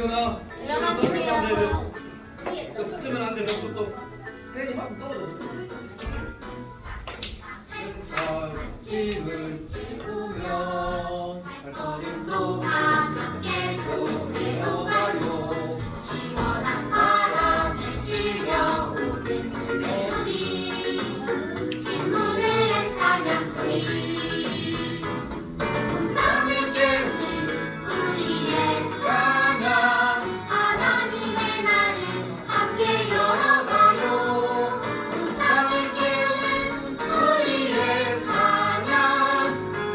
일어나. 일어나세요. 붙으면 안 돼. 또 팬이 막 떨어져. 아침을 깨우면 발걸음도 가볍게 교회로 가요. 시원한 바람에 실려오는 멜로디, 친구들의 찬양 소리, 꿈을 깨우는 우리의 찬양. 하나님의 날을 함께 열어가요. 꿈을 깨우는 우리의 찬양.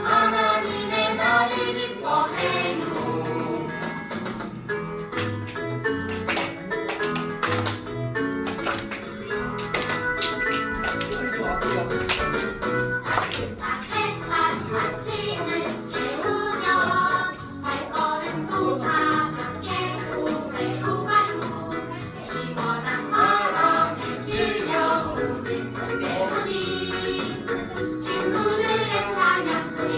하나님의 날을 기뻐해요. 햇살 아침을 깨우며 발걸음도 가볍게 교회로 가요. 시원한 바람에 실려오는 멜로디, 친구들의 찬양 소리,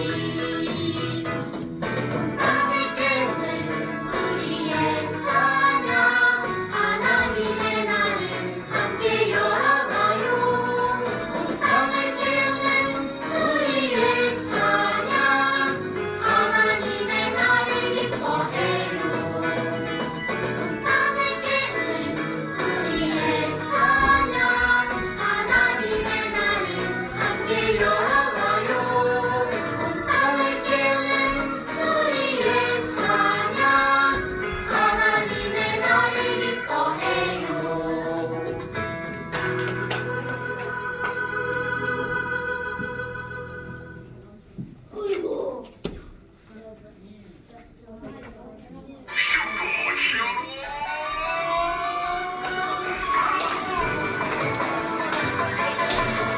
꿈을 깨우는 우리의 찬양. 하나님의 날을 함께 열어가요. 꿈을 깨우는 우리의 찬양. 하나님의 날을 기뻐해요. 꿈을 깨우는 우리의 찬양. 하나님의 날을 함께 열어가요. 꿈을 깨우는 우리의 찬양. 하나님의 날을 기뻐해요. 어이구.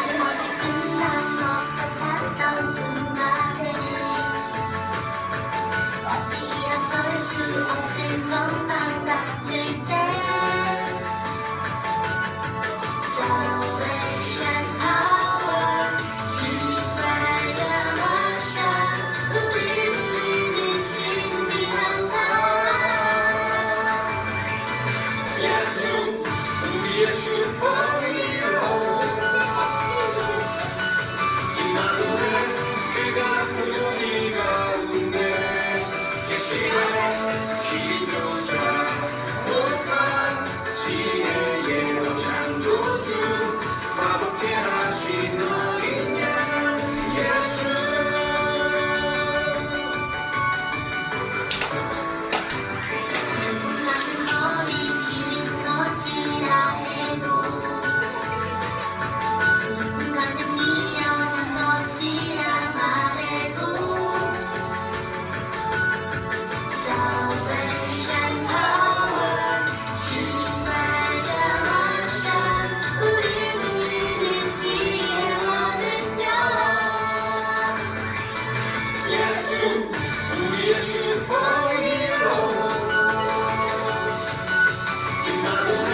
그것이 끝난 것 같았던 순간에 다시 일어설 수 없을 것만 같을 때 Salvation power, His resurrection, 우리 부르는 신비한 사랑. 예수 우리의 슈퍼히어로, 임마누엘 그가 우리 가운데 계시네. 기묘자 모산 지혜의 창조주, 화목케 하신 어린 양 예수. 나는 머리 기는 것이라 해도, 누군가는 미련한 것이라 말해도, Salvation power, His resurrection, 우리 부르는 지혜와는요. 예수 우리의 슈퍼히어로, 임마누엘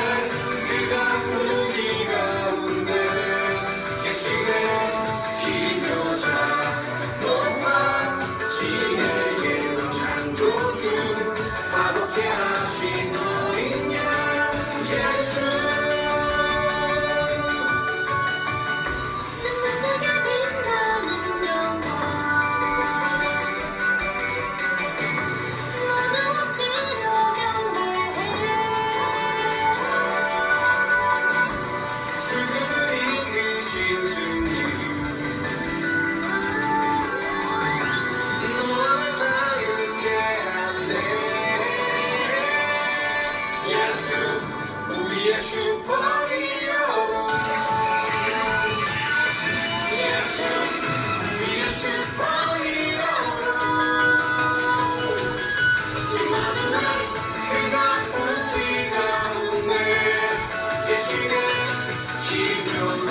그가 우리 가운데 계시네. 기묘자 모산 지혜의 창조주, 화목케 하신 어린 양 예수. 눈부시게 빛나는 영광, 모두 엎드려 경배해. 죽음을 이기신 승리, 너를 자유케 한대. 예수 우리의 슈퍼히어로, 예수 우리의 슈퍼히어로, 임마누엘 그가 우리 가운데 계시네. 기묘자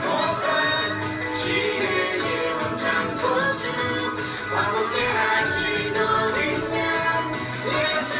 모산 지혜의 원창조주, 화목케 하신 어린 양 예수.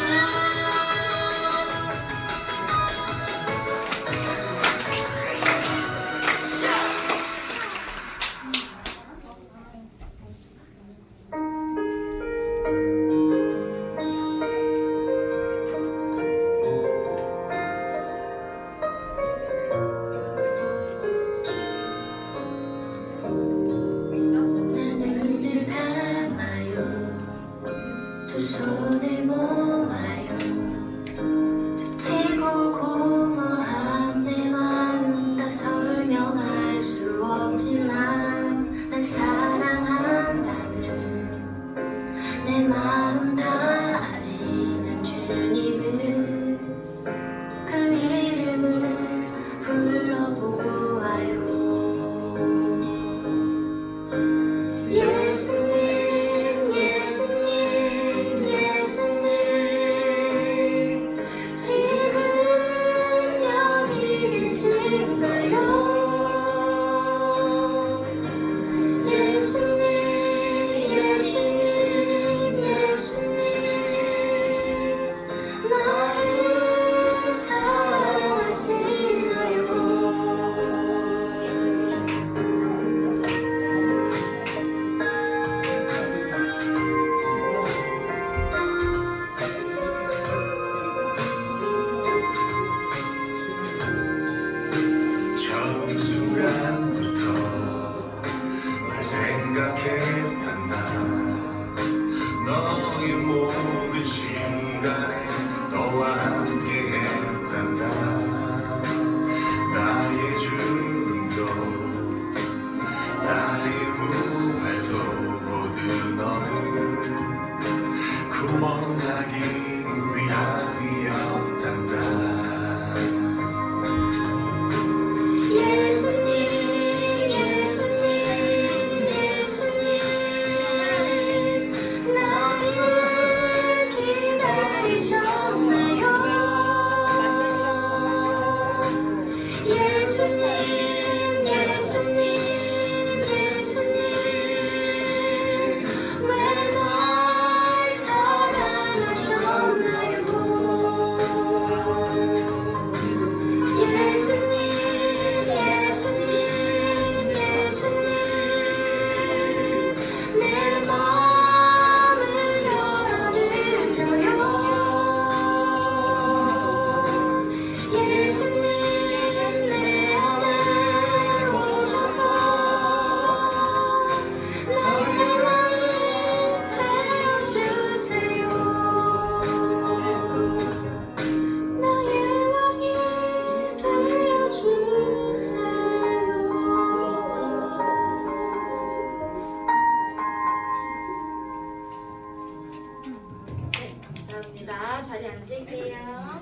앉을게요.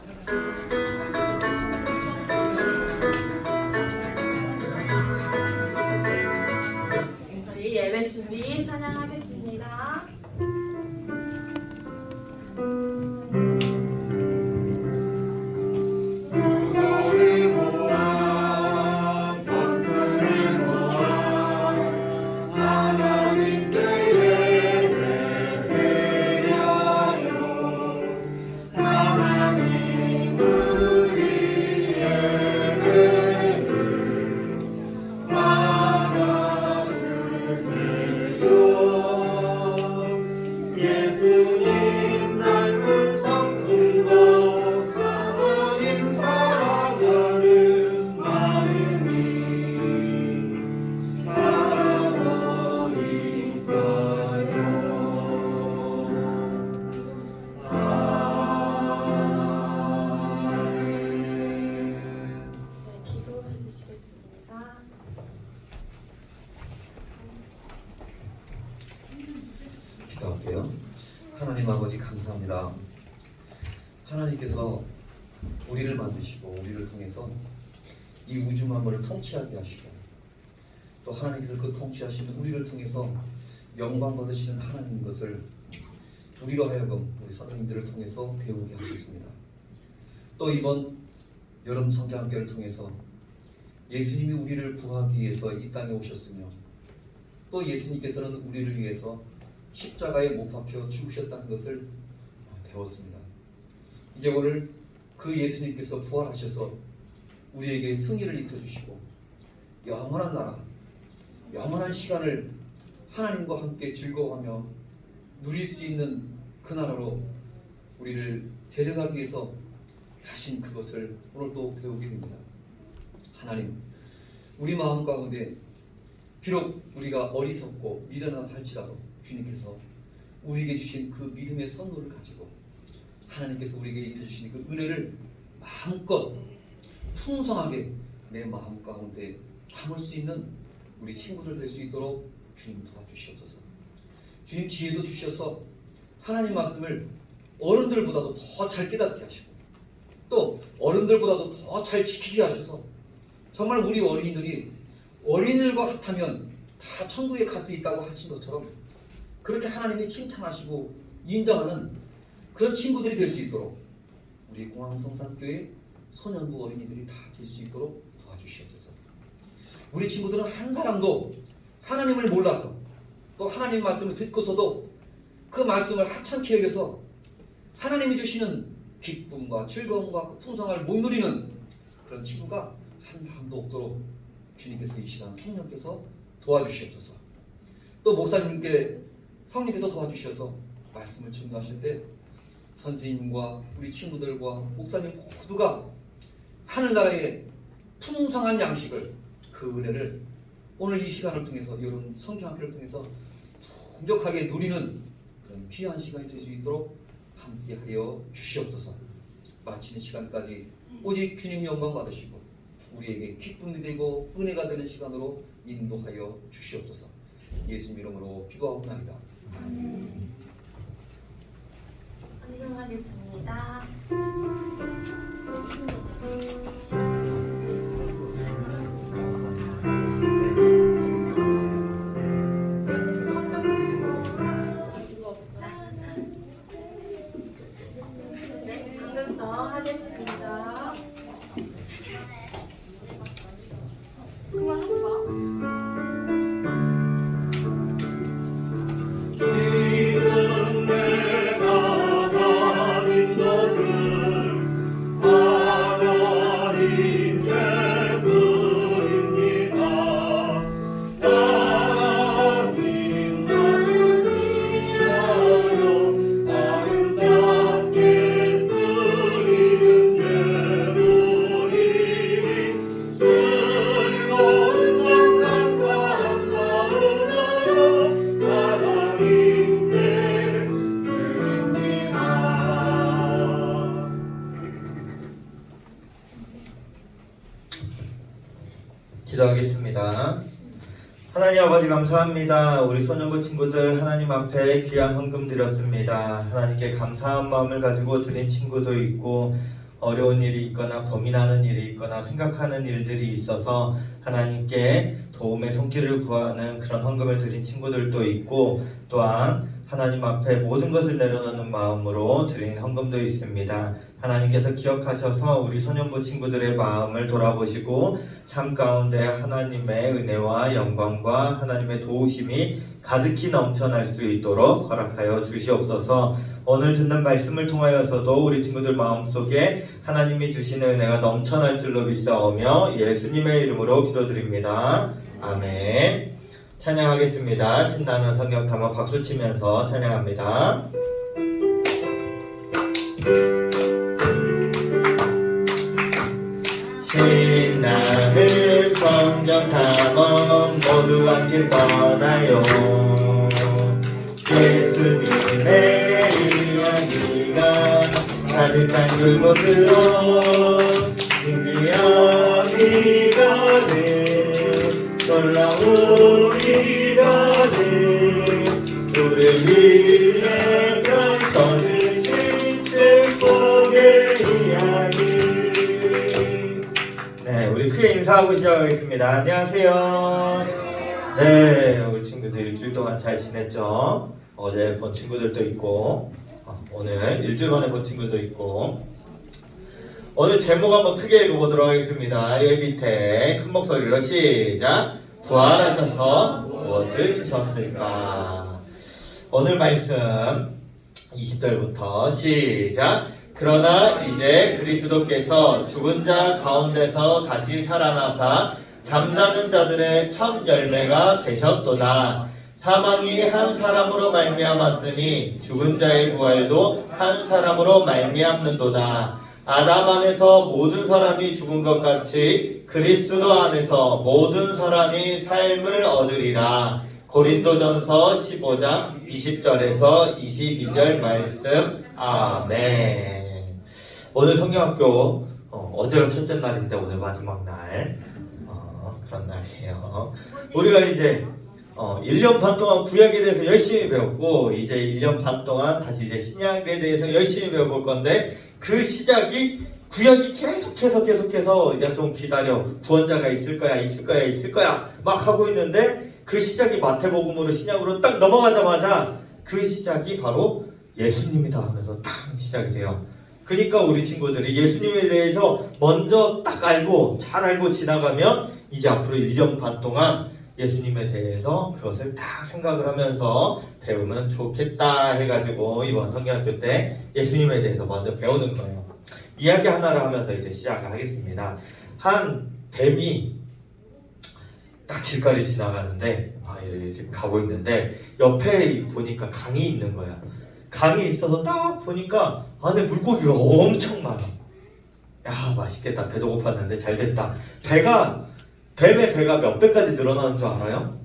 저희 예배 준비 찬양하겠습니다. 예수님 닮은 성품과 하나님 사랑하는 마음이 자라고 있어요. 네, 기도해 주시겠습니다. 기도할게요. 하나님 아버지 감사합니다. 하나님께서 우리를 만드시고 우리를 통해서 이 우주 만물을 통치하게 하시고 또 하나님께서 그 통치하시는 우리를 통해서 영광 받으시는 하나님인 것을 우리로 하여금 우리 선생님들을 통해서 배우게 하셨습니다. 또 이번 여름 성경학교를 통해서 예수님이 우리를 구하기 위해서 이 땅에 오셨으며 또 예수님께서는 우리를 위해서 십자가에 못 박혀 죽으셨다는 것을 배웠습니다. 이제 오늘 그 예수님께서 부활하셔서 우리에게 승리를 입혀주시고 영원한 나라, 영원한 시간을 하나님과 함께 즐거워하며 누릴 수 있는 그 나라로 우리를 데려가기 위해서 하신 그것을 오늘 또 배우게 됩니다. 하나님, 우리 마음 가운데 비록 우리가 어리석고 미련하다 할지라도 주님께서 우리에게 주신 그 믿음의 선물을 가지고 하나님께서 우리에게 입혀주신 그 은혜를 마음껏 풍성하게 내 마음 가운데 담을 수 있는 우리 친구들 될 수 있도록 주님 도와주시옵소서. 주님 지혜도 주셔서 하나님 말씀을 어른들보다도 더 잘 깨닫게 하시고 또 어른들보다도 더 잘 지키게 하셔서 정말 우리 어린이들이 어린이들과 같으면 다 천국에 갈 수 있다고 하신 것처럼 그렇게 하나님이 칭찬하시고 인정하는 그런 친구들이 될 수 있도록 우리 공항성산교회 소년부 어린이들이 다 될 수 있도록 도와주시옵소서. 우리 친구들은 한 사람도 하나님을 몰라서 또 하나님 말씀을 듣고서도 그 말씀을 하찮게 여겨서 하나님이 주시는 기쁨과 즐거움과 풍성함을 못 누리는 그런 친구가 한 사람도 없도록 주님께서 이 시간 성령께서 도와주시옵소서. 또 목사님께 성령께서 도와주셔서 말씀을 증거하실 때 선생님과 우리 친구들과 목사님 모두가 하늘나라의 풍성한 양식을 그 은혜를 오늘 이 시간을 통해서 여름 성경학교를 통해서 풍족하게 누리는 그런 귀한 시간이 될 수 있도록 함께하여 주시옵소서. 마치는 시간까지 오직 주님 영광 받으시고 우리에게 기쁨이 되고 은혜가 되는 시간으로 인도하여 주시옵소서. 예수님 이름으로 기도하옵나이다. 헌금하겠습니다. 네, 헌금서 하겠습니다. 그만 하지 마. 지금 내가 가진 것을 하나님 아버지 감사합니다. 우리 소년부 친구들 하나님 앞에 귀한 헌금 드렸습니다. 하나님께 감사한 마음을 가지고 드린 친구도 있고 어려운 일이 있거나 고민하는 일이 있거나 생각하는 일들이 있어서 하나님께 도움의 손길을 구하는 그런 헌금을 드린 친구들도 있고 또한 하나님 앞에 모든 것을 내려놓는 마음으로 드린 헌금도 있습니다. 하나님께서 기억하셔서 우리 소년부 친구들의 마음을 돌아보시고 삶 가운데 하나님의 은혜와 영광과 하나님의 도우심이 가득히 넘쳐날 수 있도록 허락하여 주시옵소서. 오늘 듣는 말씀을 통하여서도 우리 친구들 마음속에 하나님이 주시는 은혜가 넘쳐날 줄로 믿사오며 예수님의 이름으로 기도드립니다. 아멘. 찬양하겠습니다. 신나는 성경 담아 박수 치면서 찬양합니다. 신나는 성경 탐험 모두 함께 떠나요. 예수님의 이야기가 가득한 그곳으로 신비함이 가득 놀라운 이 가득 우리를 위해 펼쳐주신 축복의 이야기. 네, 우리 크게 인사하고 시작하겠습니다. 안녕하세요. 네, 우리 친구들 일주일 동안 잘 지냈죠? 어제 본 친구들도 있고 오늘 일주일 만에 본 친구도 있고 오늘 제목 한번 크게 읽어보도록 하겠습니다. 여기 밑에 큰 목소리로 시작. 부활하셔서 무엇을 주셨을까? 오늘 말씀 20절부터 시작. 그러나 이제 그리스도께서 죽은 자 가운데서 다시 살아나사 잠자는 자들의 첫 열매가 되셨도다. 사망이 한 사람으로 말미암았으니 죽은 자의 부활도 한 사람으로 말미암는도다. 아담 안에서 모든 사람이 죽은 것 같이 그리스도 안에서 모든 사람이 삶을 얻으리라. 고린도전서 15장 20절에서 22절 말씀. 아멘. 오늘 성경학교 어제가 첫째 날인데 오늘 마지막 날 그런 날이에요. 우리가 이제 1년 반 동안 구약에 대해서 열심히 배웠고 이제 1년 반 동안 다시 이제 신약에 대해서 열심히 배워볼 건데 그 시작이 구약이 계속해서 이제 좀 기다려 구원자가 있을 거야 막 하고 있는데 그 시작이 마태복음으로 신약으로 딱 넘어가자마자 그 시작이 바로 예수님이다 하면서 딱 시작이 돼요. 그러니까 우리 친구들이 예수님에 대해서 먼저 딱 알고 잘 알고 지나가면 이제 앞으로 1년 반 동안 예수님에 대해서 그것을 딱 생각을 하면서 배우면 좋겠다 해가지고 이번 성경학교 때 예수님에 대해서 먼저 배우는 거예요. 이야기 하나를 하면서 이제 시작을 하겠습니다. 한 뱀이 딱 길가를 지나가는데 지금 가고 있는데 옆에 보니까 강이 있는 거야. 강이 있어서 딱 보니까 안에 물고기가 엄청 많아. 야 맛있겠다. 배도 고팠는데 잘 됐다. 뱀의 배가 몇 배까지 늘어나는 줄 알아요?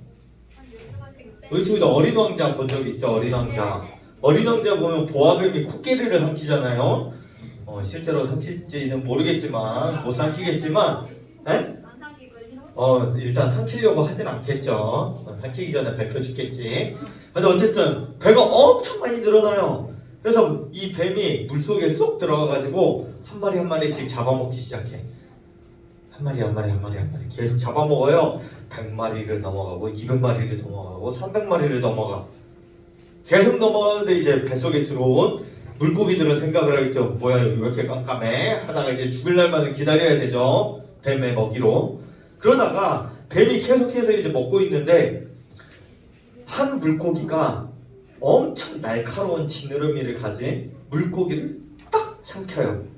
우리 친구들 어린 왕자 본 적 있죠? 어린 왕자. 어린 왕자 보면 보아뱀이 코끼리를 삼키잖아요. 실제로 삼킬지는 모르겠지만 못 삼키겠지만 일단 삼키려고 하진 않겠죠. 삼키기 전에 뱉어 죽겠지. 근데 어쨌든 배가 엄청 많이 늘어나요. 그래서 이 뱀이 물속에 쏙 들어가가지고 한 마리 한 마리씩 잡아먹기 시작해. 한 마리 계속 잡아먹어요. 100마리를 넘어가고 200마리를 넘어가고 300마리를 넘어가. 계속 넘어가는데 이제 뱃속에 들어온 물고기들은 생각을 하겠죠. 뭐야 여기 왜 이렇게 깜깜해? 하다가 이제 죽을 날만을 기다려야 되죠. 뱀의 먹이로. 그러다가 뱀이 계속해서 이제 먹고 있는데 한 물고기가 엄청 날카로운 지느러미를 가진 물고기를 딱 삼켜요.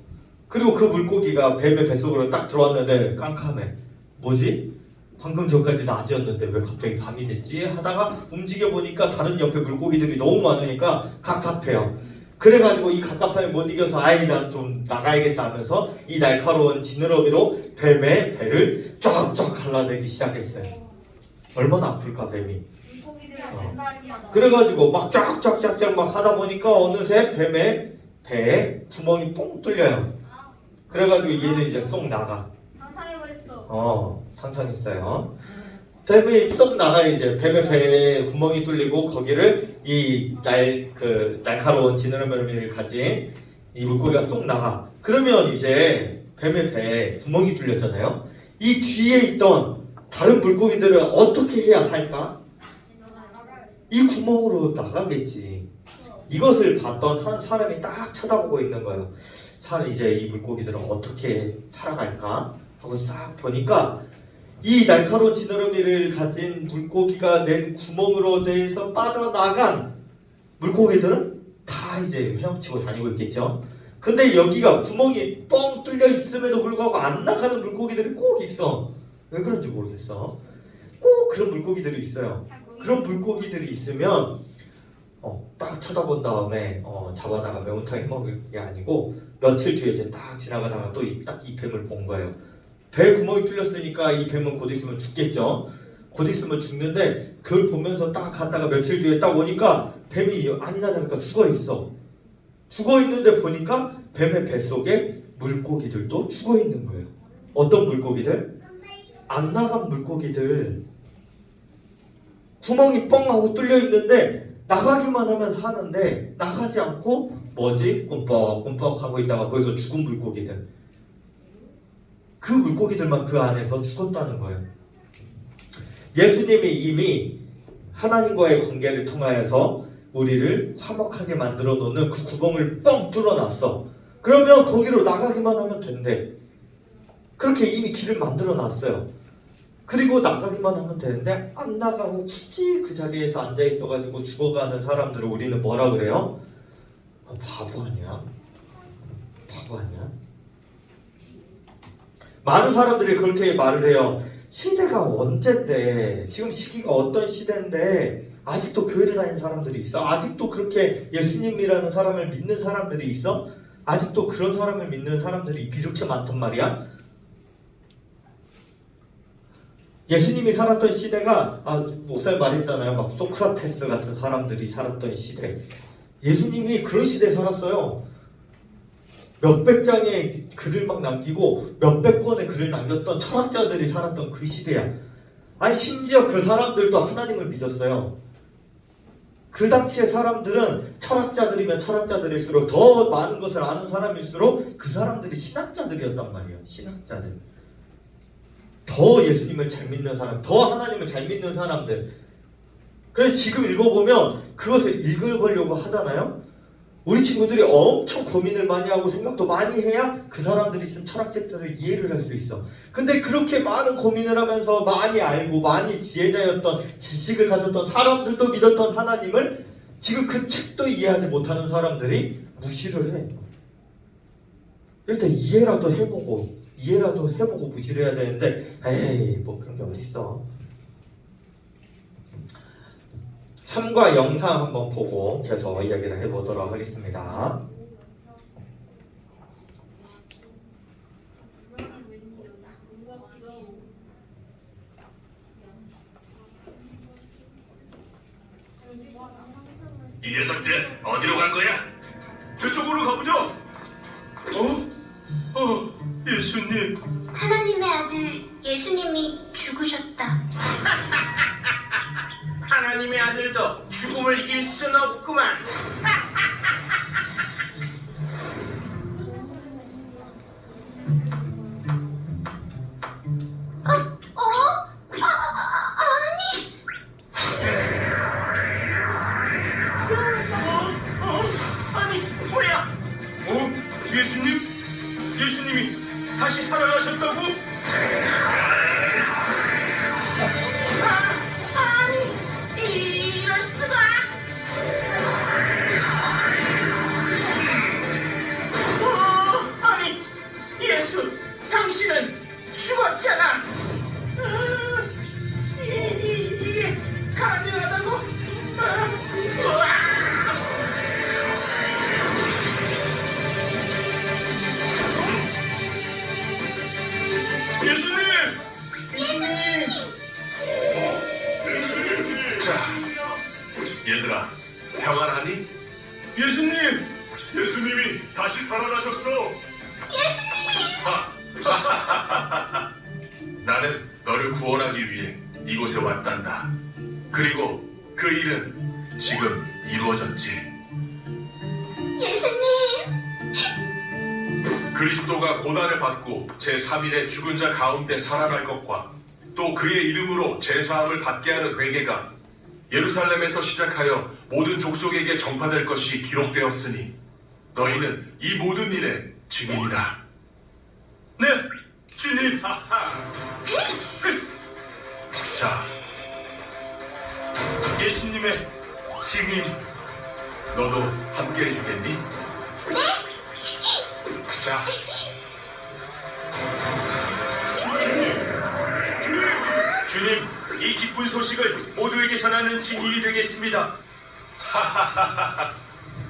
그리고 그 물고기가 뱀의 뱃속으로 딱 들어왔는데 깜깜해. 뭐지? 방금 전까지 낮이었는데 왜 갑자기 밤이 됐지? 하다가 움직여보니까 다른 옆에 물고기들이 너무 많으니까 갑갑해요. 그래가지고 이 갑갑함에 못 이겨서 난 좀 나가야겠다 하면서 이 날카로운 지느러미로 뱀의 배를 쫙쫙 갈라내기 시작했어요. 얼마나 아플까 뱀이. 그래가지고 막 쫙쫙쫙쫙 막 하다 보니까 어느새 뱀의 배에 구멍이 뽕 뚫려요. 그래가지고 얘는 이제 쏙 나가. 상상해버렸어. 상상했어요. 뱀이 쏙 나가 이제 뱀의 배에 구멍이 뚫리고 거기를 이 날카로운 지느러미를 가진 이 물고기가 쏙 나가. 그러면 이제 뱀의 배에 구멍이 뚫렸잖아요. 이 뒤에 있던 다른 물고기들은 어떻게 해야 살까? 이 구멍으로 나가겠지. 이것을 봤던 한 사람이 딱 쳐다보고 있는 거예요. 이제 이 물고기들은 어떻게 살아갈까 하고 싹 보니까 이 날카로운 지느러미를 가진 물고기가 낸 구멍으로 돼서 빠져나간 물고기들은 다 이제 헤엄치고 다니고 있겠죠. 근데 여기가 구멍이 뻥 뚫려 있음에도 불구하고 안 나가는 물고기들이 꼭 있어. 왜 그런지 모르겠어. 꼭 그런 물고기들이 있어요. 그런 물고기들이 있으면 딱 쳐다본 다음에 잡아다가 매운탕 해먹을 게 아니고 며칠 뒤에 이제 딱 지나가다가 또 딱 이 뱀을 본 거예요. 배 구멍이 뚫렸으니까 이 뱀은 곧 있으면 죽겠죠. 곧 있으면 죽는데 그걸 보면서 딱 갔다가 며칠 뒤에 딱 오니까 뱀이 아니나 다를까 죽어 있어. 죽어 있는데 보니까 뱀의 뱃속에 물고기들도 죽어 있는 거예요. 어떤 물고기들? 안 나간 물고기들. 구멍이 뻥 하고 뚫려 있는데 나가기만 하면 사는데 나가지 않고 뭐지? 꿈뻑꿈뻑 하고 있다가 거기서 죽은 물고기들. 그 물고기들만 그 안에서 죽었다는 거예요. 예수님이 이미 하나님과의 관계를 통하여서 우리를 화목하게 만들어 놓는 그 구멍을 뻥 뚫어놨어. 그러면 거기로 나가기만 하면 된대. 그렇게 이미 길을 만들어 놨어요. 그리고 나가기만 하면 되는데 안 나가고 굳이 그 자리에서 앉아 있어가지고 죽어가는 사람들을 우리는 뭐라 그래요? 바보 아니야? 바보 아니야? 많은 사람들이 그렇게 말을 해요. 시대가 언젠데, 지금 시기가 어떤 시대인데 아직도 교회를 다니는 사람들이 있어? 아직도 그렇게 예수님이라는 사람을 믿는 사람들이 있어? 아직도 그런 사람을 믿는 사람들이 이렇게 많단 말이야? 예수님이 살았던 시대가 목사님 말했잖아요. 막 소크라테스 같은 사람들이 살았던 시대. 예수님이 그런 시대에 살았어요. 몇백 장의 글을 막 남기고 몇백 권의 글을 남겼던 철학자들이 살았던 그 시대야. 아니 심지어 그 사람들도 하나님을 믿었어요. 그 당시의 사람들은 철학자들이면 철학자들일수록 더 많은 것을 아는 사람일수록 그 사람들이 신학자들이었단 말이에요. 신학자들. 더 예수님을 잘 믿는 사람, 더 하나님을 잘 믿는 사람들. 그래서 지금 읽어보면 그것을 읽어보려고 하잖아요. 우리 친구들이 엄청 고민을 많이 하고 생각도 많이 해야 그 사람들이 쓴 철학책들을 이해를 할 수 있어. 근데 그렇게 많은 고민을 하면서 많이 알고 많이 지혜자였던, 지식을 가졌던 사람들도 믿었던 하나님을 지금 그 책도 이해하지 못하는 사람들이 무시를 해. 일단 이해라도 해보고 무시를 해야 되는데 에이 뭐 그런 게 어딨어. 3과 영상 한번 보고 계속 이야기를 해보도록 하겠습니다. 이 녀석들 어디로 갈 거야? 저쪽으로 가보죠. 예수님. 하나님의 아들 예수님이 죽으셨다. 하나님의 아들도 죽음을 이길 수는 없구만. 아니 뭐야? 예수님? 예수님이 다시 살아나셨다고? 이럴 수가! 아니 예수, 당신은 죽었잖아. 이게 가능하다고? 예수님! 얘들아, 평안하니? 예수님! 예수님이 다시 살아나셨어! 예수님! 나는 너를 구원하기 위해 이곳에 왔단다. 그리고 그 일은 지금 이루어졌지. 예수님, 그리스도가 고난을 받고 제3일에 죽은 자 가운데 살아날 것과 또 그의 이름으로 제사함을 받게 하는 회개가 예루살렘에서 시작하여 모든 족속에게 전파될 것이 기록되었으니 너희는 이 모든 일의 증인이다. 네, 주님. 자, 예수님의 증인, 너도 함께 해주겠니? 네. 자, 주님, 이 기쁜 소식을 모두에게 전하는 증인이 되겠습니다.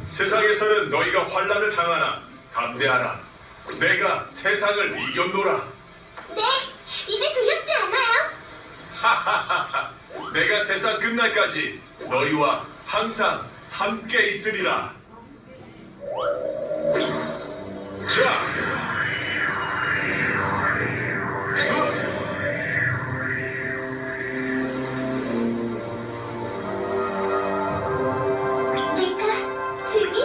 세상에서는 너희가 환난을 당하나 담대하라. 내가 세상을 이겼노라. 네, 이제 두렵지 않아요. 내가 세상 끝날까지 너희와 항상 함께 있으리라. 자, 내가 증인?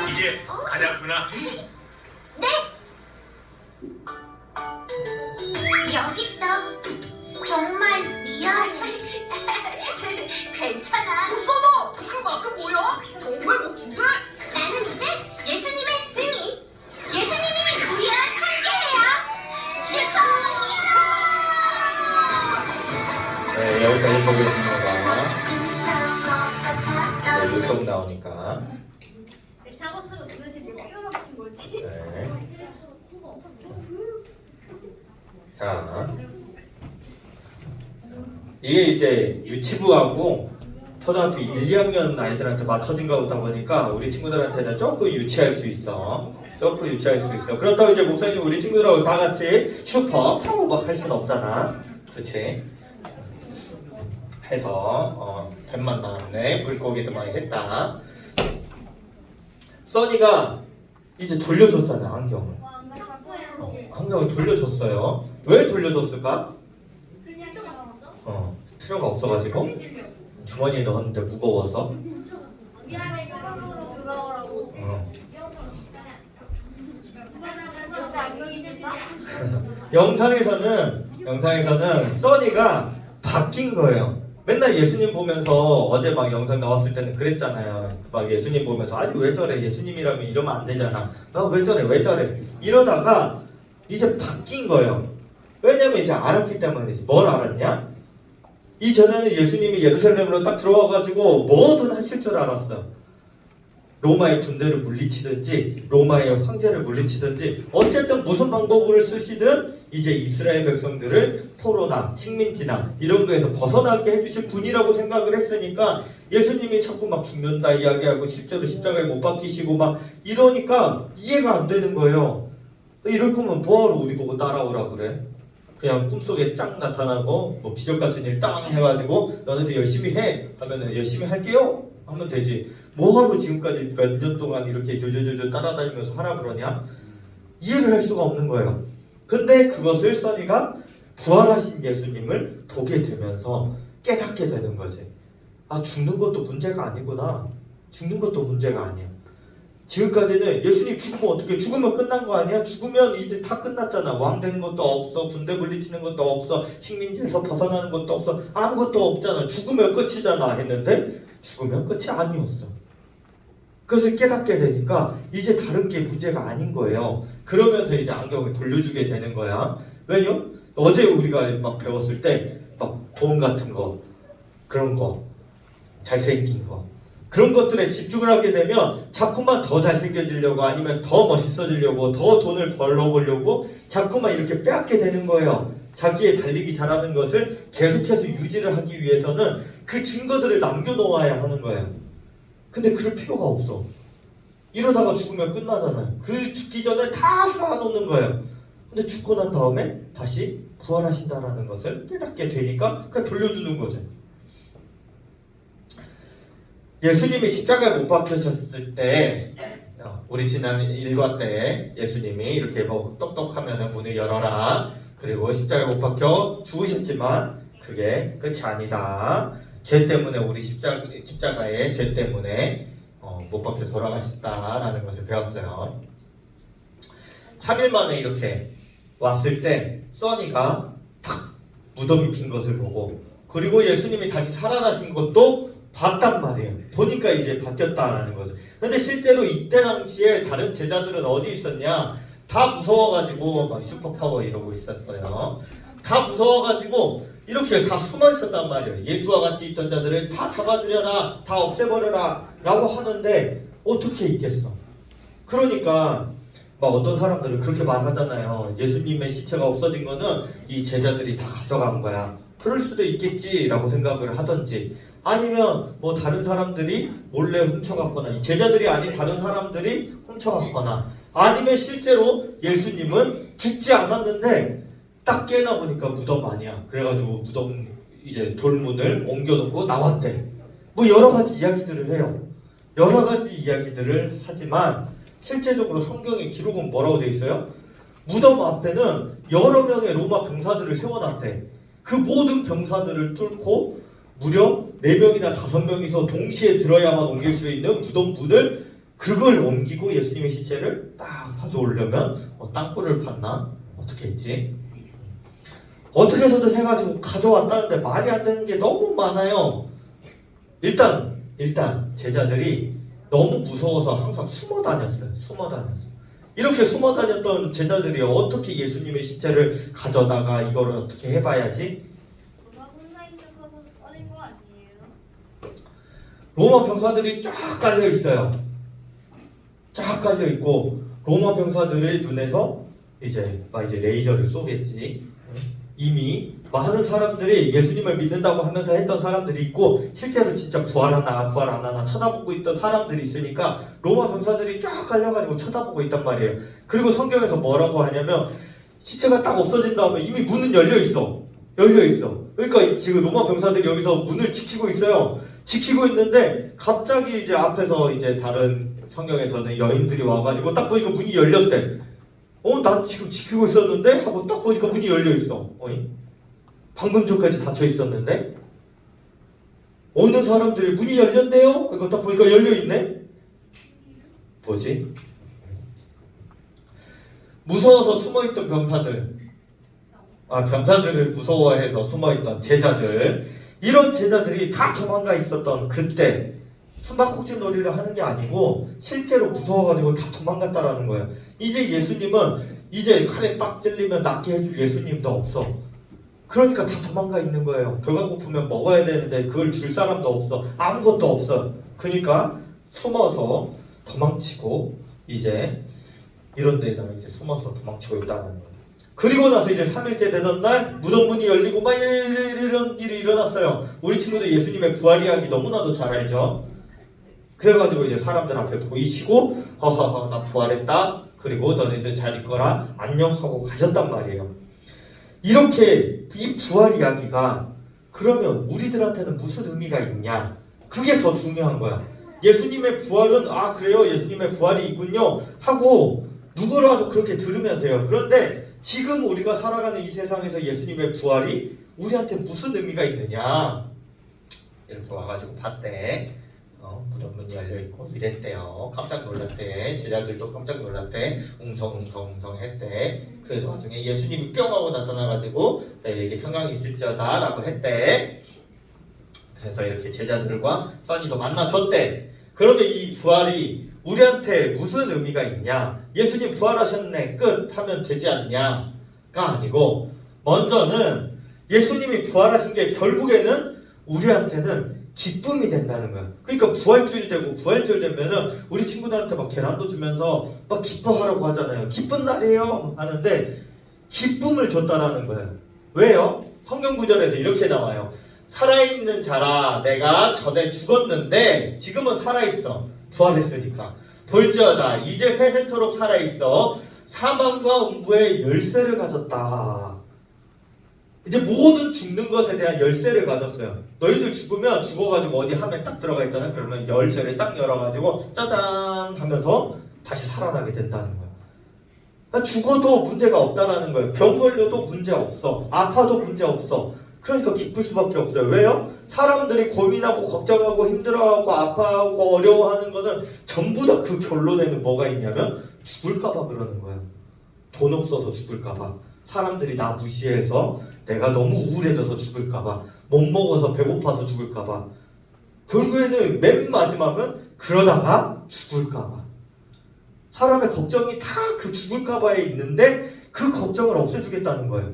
이제 가자꾸나. 네. 여기 있어. 정말 미안해. 괜찮아. 써너! 그 마크 뭐야? 정말 멋진데? 나는 이제 예수님의 증인. 예수님이 우리와 함께해요. 슈퍼히어로. 네, 여기까지 보겠습니다. 네, 유성 나오니까. 작업수가 도대체 몇 개가 맞춘 거지? 네. 자, 이게 이제 유치부하고 초등학교 1, 2학년 아이들한테 맞춰진 거다 보니까 우리 친구들한테는 조금 유치할 수 있어. 조금 유치할 수 있어. 그렇다고 이제 목사님 우리 친구들하고 다 같이 슈퍼 파워 막 할 수는 없잖아. 그렇지? 해서 뱀만 나왔네. 물고기도 많이 했다. 써니가 이제 돌려줬잖아, 안경을. 안경을 돌려줬어요. 왜 돌려줬을까? 필요가 없어가지고 주머니에 넣었는데 무거워서. 미안해, 이거 한국으로 돌아오라고. 영상에서는 써니가 바뀐 거예요. 맨날 예수님 보면서 어제 막 영상 나왔을 때는 그랬잖아요. 막 예수님 보면서 아니 왜 저래, 예수님이라면 이러면 안 되잖아, 나 왜 저래 왜 저래 이러다가 이제 바뀐 거예요. 왜냐면 이제 알았기 때문이지. 뭘 알았냐? 이전에는 예수님이 예루살렘으로 딱 들어와가지고 뭐든 하실 줄 알았어. 로마의 군대를 물리치든지 로마의 황제를 물리치든지 어쨌든 무슨 방법을 쓰시든 이제 이스라엘 백성들을 포로나 식민지나 이런 거에서 벗어나게 해주실 분이라고 생각을 했으니까 예수님이 자꾸 막 죽는다 이야기하고 실제로 십자가에 못 박히시고 막 이러니까 이해가 안 되는 거예요. 이럴 거면 뭐하러 우리 보고 따라오라 그래? 그냥 꿈속에 짱 나타나고 뭐 기적 같은 일 땅 해가지고 너네들 열심히 해 하면은 열심히 할게요 하면 되지. 뭐하러 지금까지 몇 년 동안 이렇게 조조조조 따라다니면서 하라 그러냐? 이해를 할 수가 없는 거예요. 근데 그것을 써니가 부활하신 예수님을 보게 되면서 깨닫게 되는 거지. 아, 죽는 것도 문제가 아니구나. 죽는 것도 문제가 아니야. 지금까지는 예수님 죽으면 어떻게, 죽으면 끝난 거 아니야? 죽으면 이제 다 끝났잖아. 왕 되는 것도 없어, 군대 물리치는 것도 없어, 식민지에서 벗어나는 것도 없어, 아무것도 없잖아. 죽으면 끝이잖아 했는데 죽으면 끝이 아니었어. 그것을 깨닫게 되니까 이제 다른 게 문제가 아닌 거예요. 그러면서 이제 안경을 돌려주게 되는 거야. 왜냐? 어제 우리가 막 배웠을 때 막 돈 같은 거, 그런 거, 잘생긴 거, 그런 것들에 집중을 하게 되면 자꾸만 더 잘생겨지려고 아니면 더 멋있어지려고 더 돈을 벌어보려고 자꾸만 이렇게 빼앗게 되는 거예요. 자기의 달리기 잘하는 것을 계속해서 유지를 하기 위해서는 그 증거들을 남겨놓아야 하는 거예요. 근데 그럴 필요가 없어. 이러다가 죽으면 끝나잖아요. 그 죽기 전에 다 쌓아놓는 거예요. 근데 죽고 난 다음에 다시 부활하신다라는 것을 깨닫게 되니까 그냥 돌려주는 거죠. 예수님이 십자가에 못 박히셨을 때 우리 지난 일과 때 예수님이 이렇게 뭐 똑똑하면 문을 열어라, 그리고 십자가에 못 박혀 죽으셨지만 그게 끝이 아니다. 죄 때문에 우리 십자가의 죄 때문에 못 박혀 돌아가셨다라는 것을 배웠어요. 3일 만에 이렇게 왔을 때 써니가 탁 무덤이 빈 것을 보고 그리고 예수님이 다시 살아나신 것도 봤단 말이에요. 보니까 이제 바뀌었다라는 거죠. 근데 실제로 이때 당시에 다른 제자들은 어디 있었냐? 다 무서워가지고 막 슈퍼파워 이러고 있었어요. 다 무서워가지고 이렇게 다 숨어 있었단 말이에요. 예수와 같이 있던 자들을 다 잡아들여라, 다 없애버려라 라고 하는데 어떻게 있겠어? 그러니까 막 어떤 사람들은 그렇게 말하잖아요. 예수님의 시체가 없어진 거는 이 제자들이 다 가져간 거야. 그럴 수도 있겠지라고 생각을 하던지 아니면 뭐 다른 사람들이 몰래 훔쳐갔거나 이 제자들이 아닌 다른 사람들이 훔쳐갔거나 아니면 실제로 예수님은 죽지 않았는데 딱 깨나 보니까 무덤 아니야. 그래가지고 무덤 이제 돌문을 옮겨놓고 나왔대. 뭐 여러 가지 이야기들을 해요. 여러 가지 이야기들을 하지만 실제적으로 성경의 기록은 뭐라고 돼 있어요? 무덤 앞에는 여러 명의 로마 병사들을 세워놨대. 그 모든 병사들을 뚫고 무려 4명이나 5명이서 동시에 들어야만 옮길 수 있는 무덤 문을 그걸 옮기고 예수님의 시체를 딱 가져오려면 땅굴을 팠나? 어떻게 했지? 어떻게 해서든 해가지고 가져왔다는데 말이 안 되는 게 너무 많아요. 일단 제자들이 너무 무서워서 항상 숨어 다녔어요. 이렇게 숨어 다녔던 제자들이 어떻게 예수님의 시체를 가져다가 이걸 어떻게 해봐야지? 로마 군사인 척하고 꺼낸 거 아니에요? 로마 병사들이 쫙 깔려 있어요. 쫙 깔려 있고 로마 병사들의 눈에서 이제 레이저를 쏘겠지. 이미 많은 사람들이 예수님을 믿는다고 하면서 했던 사람들이 있고 실제로 진짜 부활 안 하나 쳐다보고 있던 사람들이 있으니까 로마 병사들이 쫙 깔려가지고 쳐다보고 있단 말이에요. 그리고 성경에서 뭐라고 하냐면 시체가 딱 없어진 다음에 이미 문은 열려 있어. 그러니까 지금 로마 병사들이 여기서 문을 지키고 있어요. 지키고 있는데 갑자기 이제 앞에서 이제 다른 성경에서는 여인들이 와가지고 딱 보니까 문이 열렸대. 나 지금 지키고 있었는데? 하고 딱 보니까 문이 열려 있어. 방금 전까지 닫혀 있었는데? 어느 사람들이 문이 열렸네요? 이거 딱 보니까 열려 있네? 뭐지? 무서워서 숨어있던 병사들을 무서워해서 숨어있던 제자들, 이런 제자들이 다 도망가 있었던 그때 숨바꼭질 놀이를 하는 게 아니고 실제로 무서워가지고 다 도망갔다라는 거예요. 이제 예수님은 이제 칼에 딱 찔리면 낫게 해줄 예수님도 없어. 그러니까 다 도망가 있는 거예요. 배가 고프면 먹어야 되는데 그걸 줄 사람도 없어. 아무것도 없어. 그러니까 숨어서 도망치고 이제 이런 데다가 이제 숨어서 도망치고 있다는 거예요. 그리고 나서 이제 3일째 되던 날 무덤 문이 열리고 막 이런 일이 일어났어요. 우리 친구들 예수님의 부활 이야기 너무나도 잘 알죠. 그래가지고 이제 사람들 앞에 보이시고 허허허 나 부활했다. 그리고 너네들 잘 있거라 안녕하고 가셨단 말이에요. 이렇게 이 부활 이야기가 그러면 우리들한테는 무슨 의미가 있냐? 그게 더 중요한 거야. 예수님의 부활은 그래요 예수님의 부활이 있군요 하고 누구라도 그렇게 들으면 돼요. 그런데 지금 우리가 살아가는 이 세상에서 예수님의 부활이 우리한테 무슨 의미가 있느냐? 이렇게 와가지고 봤대. 무덤 문이 열려있고 이랬대요. 깜짝 놀랐대. 제자들도 깜짝 놀랐대. 웅성웅성 했대. 그 와중에 예수님이 뿅 하고 나타나가지고 너에게 평강이 있을지어다 라고 했대. 그래서 이렇게 제자들과 써니도 만나줬대. 그러면 이 부활이 우리한테 무슨 의미가 있냐? 예수님 부활하셨네 끝 하면 되지 않냐가 아니고 먼저는 예수님이 부활하신 게 결국에는 우리한테는 기쁨이 된다는 거야. 그러니까 부활주일 되고 부활절 되면은 우리 친구들한테 막 계란도 주면서 막 기뻐하라고 하잖아요. 기쁜 날이에요 하는데 기쁨을 줬다라는 거예요. 왜요? 성경 구절에서 이렇게 나와요. 살아있는 자라 내가 전에 죽었는데 지금은 살아있어. 부활했으니까. 볼지어다 이제 세세토록 살아있어. 사망과 음부의 열쇠를 가졌다. 이제 모든 죽는 것에 대한 열쇠를 가졌어요. 너희들 죽으면 죽어가지고 어디 함에 딱 들어가 있잖아요. 그러면 열쇠를 딱 열어가지고 짜잔 하면서 다시 살아나게 된다는 거예요. 죽어도 문제가 없다라는 거예요. 병 걸려도 문제 없어. 아파도 문제 없어. 그러니까 기쁠 수밖에 없어요. 왜요? 사람들이 고민하고 걱정하고 힘들어하고 아파하고 어려워하는 거는 전부 다 그 결론에는 뭐가 있냐면 죽을까봐 그러는 거예요. 돈 없어서 죽을까봐. 사람들이 나 무시해서 내가 너무 우울해져서 죽을까봐. 못 먹어서 배고파서 죽을까봐. 결국에는 맨 마지막은 그러다가 죽을까봐. 사람의 걱정이 다 그 죽을까봐에 있는데 그 걱정을 없애주겠다는 거예요.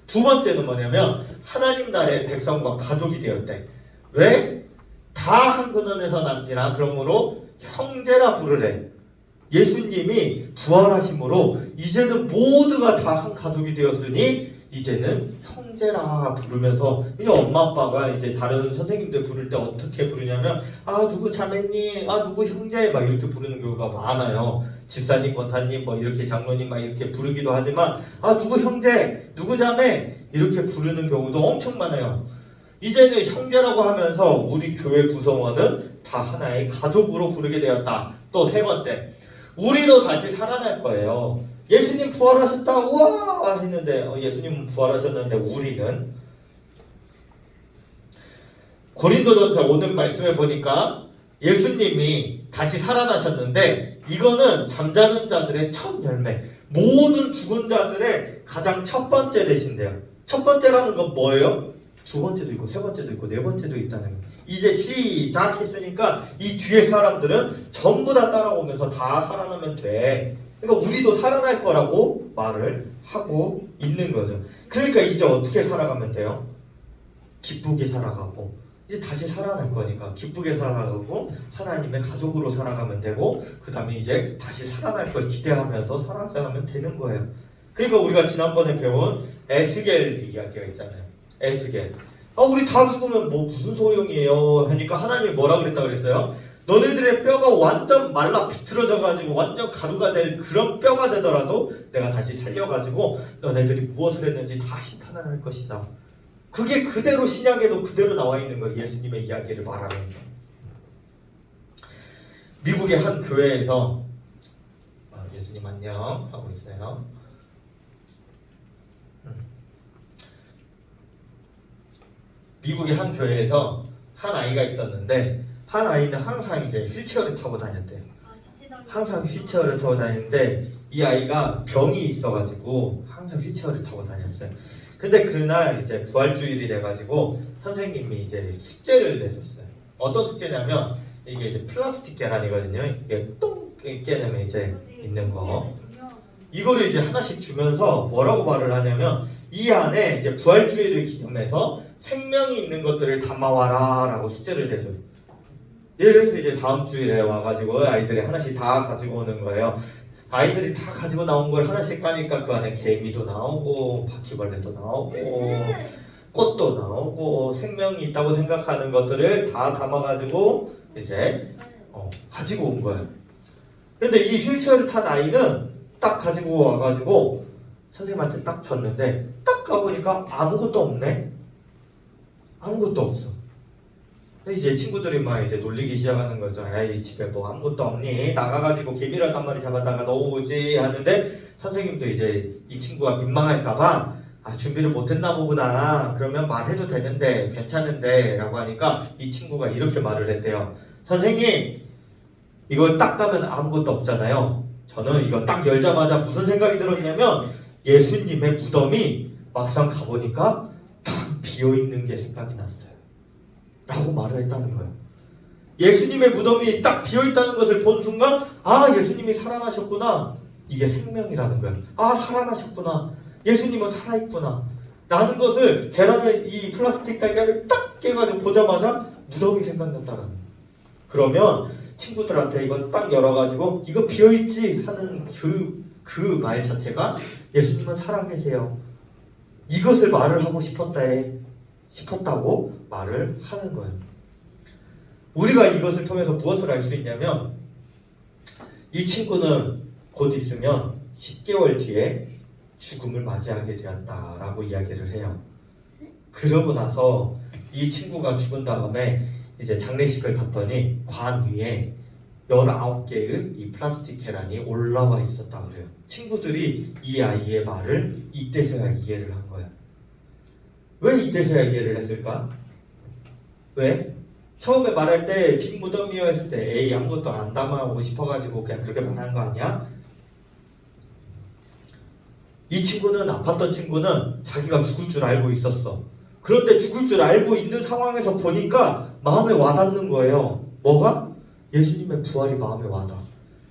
두 번째는 뭐냐면 하나님 나라의 백성과 가족이 되었대. 왜? 다 한 근원에서 난지라 그러므로 형제라 부르래. 예수님이 부활하심으로 이제는 모두가 다 한 가족이 되었으니 이제는 형제라 부르면서 이제 엄마 아빠가 이제 다른 선생님들 부를 때 어떻게 부르냐면 누구 자매님, 누구 형제 막 이렇게 부르는 경우가 많아요. 집사님, 권사님 뭐 이렇게 장로님 막 이렇게 부르기도 하지만 누구 형제, 누구 자매 이렇게 부르는 경우도 엄청 많아요. 이제는 형제라고 하면서 우리 교회 구성원은 다 하나의 가족으로 부르게 되었다. 또 세 번째, 우리도 다시 살아날 거예요. 예수님 부활하셨다 우와 했는데 예수님 부활하셨는데 우리는 고린도전서 오늘 말씀에 보니까 예수님이 다시 살아나셨는데 이거는 잠자는 자들의 첫 열매, 모든 죽은 자들의 가장 첫 번째 되신대요. 첫 번째라는 건 뭐예요? 두 번째도 있고 세 번째도 있고 네 번째도 있다는 거예요. 이제 시작했으니까 이 뒤에 사람들은 전부 다 따라오면서 다 살아나면 돼. 그러니까 우리도 살아날 거라고 말을 하고 있는 거죠. 그러니까 이제 어떻게 살아가면 돼요? 기쁘게 살아가고 이제 다시 살아날 거니까 기쁘게 살아가고 하나님의 가족으로 살아가면 되고 그 다음에 이제 다시 살아날 걸 기대하면서 살아가면 되는 거예요. 그러니까 우리가 지난번에 배운 에스겔 이야기가 있잖아요. 에스겔. 우리 다 죽으면 뭐 무슨 소용이에요 하니까 하나님이 뭐라 그랬다 그랬어요? 너네들의 뼈가 완전 말라 비틀어져 가지고 완전 가루가 될 그런 뼈가 되더라도 내가 다시 살려가지고 너네들이 무엇을 했는지 다 심판을 할 것이다. 그게 그대로 신약에도 그대로 나와 있는 거예요. 예수님의 이야기를 말하면서. 미국의 한 교회에서 예수님 안녕 하고 있어요. 미국의 한 교회에서 한 아이가 있었는데 한 아이는 항상 이제 휠체어를 타고 다녔대요. 항상 휠체어를 타고 다니는데 이 아이가 병이 있어가지고 항상 휠체어를 타고 다녔어요. 근데 그날 이제 부활주일이 돼가지고 선생님이 이제 숙제를 내줬어요. 어떤 숙제냐면 이게 이제 플라스틱 계란이거든요. 이게 똥 깨내면 이제 있는 거. 이거를 이제 하나씩 주면서 뭐라고 말을 하냐면 이 안에 이제 부활주일을 기념해서 생명이 있는 것들을 담아와라 라고 숙제를 내줘요. 예를 들어서 이제 다음 주일에 와가지고 아이들이 하나씩 다 가지고 오는 거예요. 아이들이 다 가지고 나온 걸 하나씩 까니까 그 안에 개미도 나오고 바퀴벌레도 나오고 꽃도 나오고 생명이 있다고 생각하는 것들을 다 담아가지고 이제 가지고 온 거예요. 그런데 이 휠체어를 탄 아이는 딱 가지고 와가지고 선생님한테 딱 줬는데 딱 가보니까 아무것도 없네. 아무것도 없어. 이제 친구들이 막 이제 놀리기 시작하는 거죠. 에이 집에 뭐 아무것도 없니? 나가가지고 개미를 한 마리 잡아다가 넣어오지 하는데 선생님도 이제 이 친구가 민망할까봐 준비를 못했나 보구나. 그러면 말해도 되는데 괜찮은데 라고 하니까 이 친구가 이렇게 말을 했대요. 선생님 이걸 딱 가면 아무것도 없잖아요. 저는 이거 딱 열자마자 무슨 생각이 들었냐면 예수님의 무덤이 막상 가보니까 딱 비어있는 게 생각이 났어요. 라고 말을 했다는 거예요. 예수님의 무덤이 딱 비어있다는 것을 본 순간 예수님이 살아나셨구나. 이게 생명이라는 거예요. 살아나셨구나. 예수님은 살아있구나. 라는 것을 계란을 이 플라스틱 달걀을 딱 깨가지고 보자마자 무덤이 생각났다는 거예요. 그러면 친구들한테 이거 딱 열어가지고 이거 비어있지 하는 그 말 자체가 예수님은 살아계세요. 이것을 말을 하고 싶었다고 말을 하는 거예요. 우리가 이것을 통해서 무엇을 알 수 있냐면 이 친구는 곧 있으면 10개월 뒤에 죽음을 맞이하게 되었다라고 이야기를 해요. 그러고 나서 이 친구가 죽은 다음에 이제 장례식을 갔더니 관 위에 19개의 이 플라스틱 계란이 올라와 있었다 그래요. 친구들이 이 아이의 말을 이때서야 이해를 한 거야. 왜 이때서야 이해를 했을까? 왜? 처음에 말할 때 빈 무덤이었을 때 에이 아무것도 안 담아오고 싶어가지고 그냥 그렇게 말한 거 아니야? 이 친구는 아팠던 친구는 자기가 죽을 줄 알고 있었어. 그런데 죽을 줄 알고 있는 상황에서 보니까 마음에 와닿는 거예요. 뭐가? 예수님의 부활이 마음에 와닿아.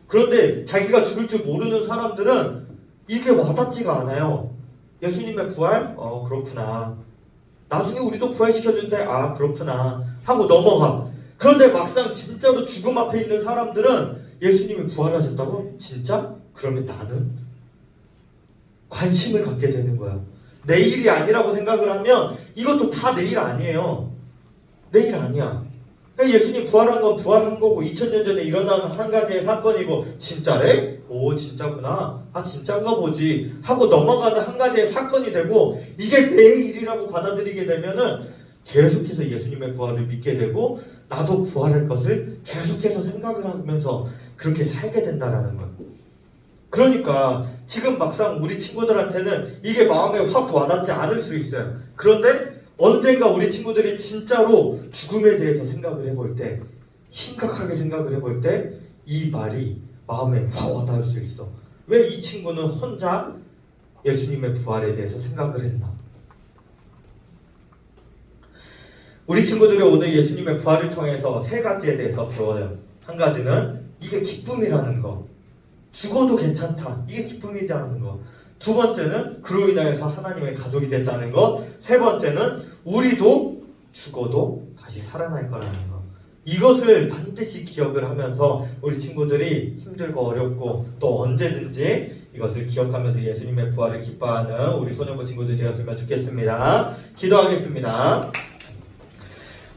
그런데 자기가 죽을 줄 모르는 사람들은 이게 와닿지가 않아요. 예수님의 부활? 그렇구나. 나중에 우리도 부활시켜준대. 아 그렇구나 하고 넘어가. 그런데 막상 진짜로 죽음 앞에 있는 사람들은 예수님이 부활하셨다고? 진짜? 그러면 나는? 관심을 갖게 되는 거야. 내일이 아니라고 생각을 하면 이것도 다 내일 아니에요. 내일 아니야. 그러니까 예수님 부활한 건 부활한 거고 2000년 전에 일어난 한 가지의 사건이고 진짜래? 오 진짜구나. 아 진짜인가 보지 하고 넘어가는 한 가지의 사건이 되고 이게 내 일이라고 받아들이게 되면은 계속해서 예수님의 부활을 믿게 되고 나도 부활할 것을 계속해서 생각을 하면서 그렇게 살게 된다라는 거예요. 그러니까 지금 막상 우리 친구들한테는 이게 마음에 확 와닿지 않을 수 있어요. 그런데 언젠가 우리 친구들이 진짜로 죽음에 대해서 생각을 해볼 때, 심각하게 생각을 해볼 때 이 말이 마음에 확 와닿을 수 있어. 왜 이 친구는 혼자 예수님의 부활에 대해서 생각을 했나? 우리 친구들이 오늘 예수님의 부활을 통해서 세 가지에 대해서 배워요. 한 가지는 이게 기쁨이라는 거. 죽어도 괜찮다. 이게 기쁨이라는 거. 두 번째는 그로 인하여서 하나님의 가족이 됐다는 거. 세 번째는 우리도 죽어도 다시 살아날 거라는 거. 이것을 반드시 기억을 하면서 우리 친구들이 힘들고 어렵고 또 언제든지 이것을 기억하면서 예수님의 부활을 기뻐하는 우리 소년부 친구들 되었으면 좋겠습니다. 기도하겠습니다.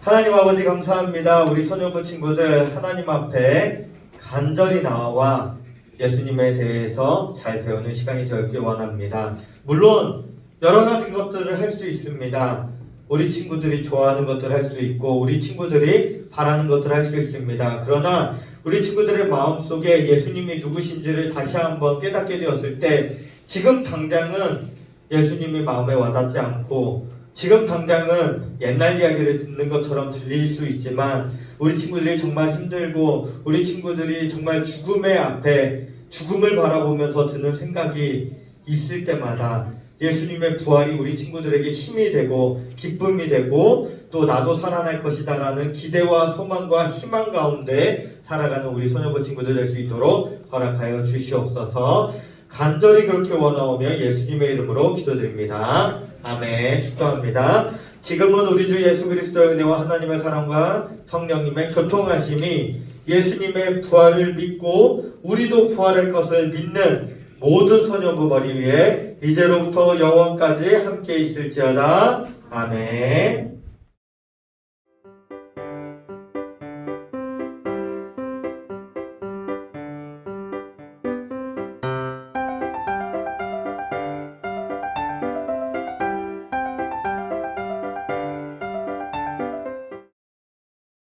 하나님 아버지 감사합니다. 우리 소년부 친구들 하나님 앞에 간절히 나와 예수님에 대해서 잘 배우는 시간이 되었길 원합니다. 물론 여러 가지 것들을 할 수 있습니다. 우리 친구들이 좋아하는 것들을 할 수 있고 우리 친구들이 바라는 것들을 할 수 있습니다. 그러나 우리 친구들의 마음속에 예수님이 누구신지를 다시 한번 깨닫게 되었을 때 지금 당장은 예수님이 마음에 와닿지 않고 지금 당장은 옛날 이야기를 듣는 것처럼 들릴 수 있지만 우리 친구들이 정말 힘들고 우리 친구들이 정말 죽음의 앞에 죽음을 바라보면서 드는 생각이 있을 때마다 예수님의 부활이 우리 친구들에게 힘이 되고 기쁨이 되고 또 나도 살아날 것이다 라는 기대와 소망과 희망 가운데 살아가는 우리 소년부 친구들 될 수 있도록 허락하여 주시옵소서. 간절히 그렇게 원하오며 예수님의 이름으로 기도드립니다. 아멘. 축도합니다. 지금은 우리 주 예수 그리스도의 은혜와 하나님의 사랑과 성령님의 교통하심이 예수님의 부활을 믿고 우리도 부활할 것을 믿는 모든 소년부 머리 위에 이제로부터 영원까지 함께 있을지어다. 아멘.